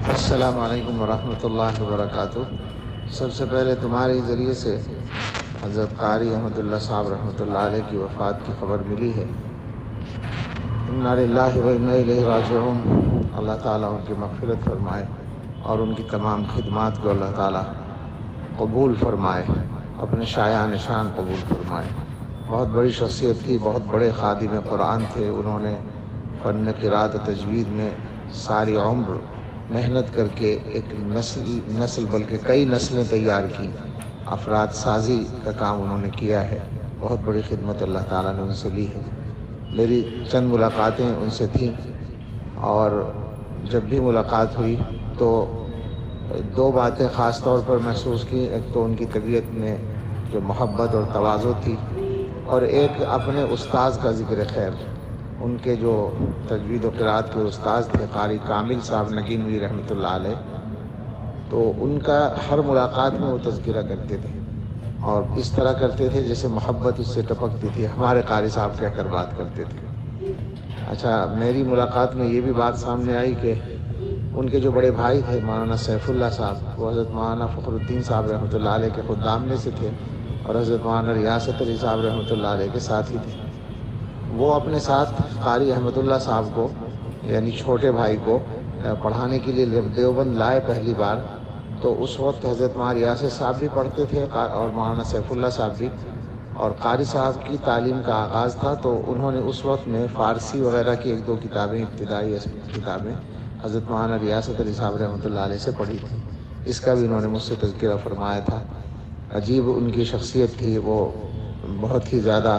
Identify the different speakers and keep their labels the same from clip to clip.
Speaker 1: السلام علیکم ورحمۃ اللہ وبرکاتہ۔ سب سے پہلے تمہارے ذریعے سے حضرت قاری احمد اللہ صاحب رحمۃ اللہ علیہ کی وفات کی خبر ملی ہے۔ انا للہ و انا الیہ راجعون۔ اللہ تعالیٰ ان کی مغفرت فرمائے اور ان کی تمام خدمات کو اللہ تعالیٰ قبول فرمائے، اپنے شایان نشان قبول فرمائے۔ بہت بڑی شخصیت تھی، بہت بڑے خادم قرآن تھے۔ انہوں نے فن قرات و تجوید میں ساری عمر محنت کر کے ایک نسل بلکہ کئی نسلیں تیار کی، افراد سازی کا کام انہوں نے کیا ہے۔ بہت بڑی خدمت اللہ تعالیٰ نے ان سے لی ہے۔ میری چند ملاقاتیں ان سے تھیں، اور جب بھی ملاقات ہوئی تو دو باتیں خاص طور پر محسوس کی۔ ایک تو ان کی طبیعت میں جو محبت اور تواضع تھی، اور ایک اپنے استاذ کا ذکر خیر۔ ان کے جو تجوید و قرات کے استاذ تھے قاری کامل صاحب نگینوی رحمۃ اللہ علیہ، تو ان کا ہر ملاقات میں وہ تذکرہ کرتے تھے، اور اس طرح کرتے تھے جیسے محبت اس سے ٹپکتی تھی، ہمارے قاری صاحب کہہ کر بات کرتے تھے۔ اچھا، میری ملاقات میں یہ بھی بات سامنے آئی کہ ان کے جو بڑے بھائی تھے مولانا سیف اللہ صاحب، وہ حضرت مولانا فخر الدین صاحب رحمۃ اللہ علیہ کے خدام میں سے تھے، اور حضرت مولانا ریاست علی صاحب رحمۃ اللہ علیہ کے ساتھی تھے۔ وہ اپنے ساتھ قاری احمد اللہ صاحب کو، یعنی چھوٹے بھائی کو، پڑھانے کے لیے دیوبند لائے پہلی بار، تو اس وقت حضرت مولانا ریاست صاحب بھی پڑھتے تھے اور مولانا سیف اللہ صاحب بھی، اور قاری صاحب کی تعلیم کا آغاز تھا، تو انہوں نے اس وقت میں فارسی وغیرہ کی ایک دو کتابیں، ابتدائی کتابیں حضرت مولانا ریاست علی صاحب رحمۃ اللہ علیہ سے پڑھی تھی۔ اس کا بھی انہوں نے مجھ سے تذکرہ فرمایا تھا۔ عجیب ان کی شخصیت تھی، وہ بہت ہی زیادہ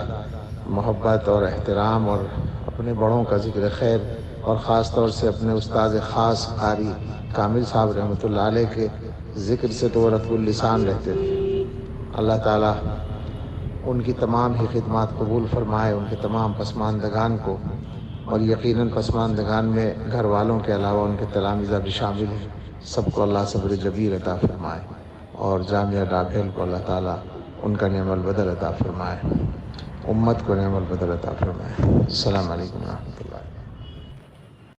Speaker 1: محبت اور احترام اور اپنے بڑوں کا ذکر خیر، اور خاص طور سے اپنے استاذ خاص قاری کامل صاحب رحمۃ اللہ علیہ کے ذکر سے تو وہ رطب اللسان رہتے تھے۔ اللہ تعالیٰ ان کی تمام ہی خدمات قبول فرمائے، ان کے تمام پسماندگان کو، اور یقیناً پسماندگان میں گھر والوں کے علاوہ ان کے تلامذہ بھی شامل ہیں، سب کو اللہ صبر جبیر عطا فرمائے، اور جامعہ ڈابھیل کو اللہ تعالیٰ ان کا نعم البدل عطا فرمائے، امت کو نعم البدل عطا فرمائے۔ السلام علیکم ورحمۃ اللہ۔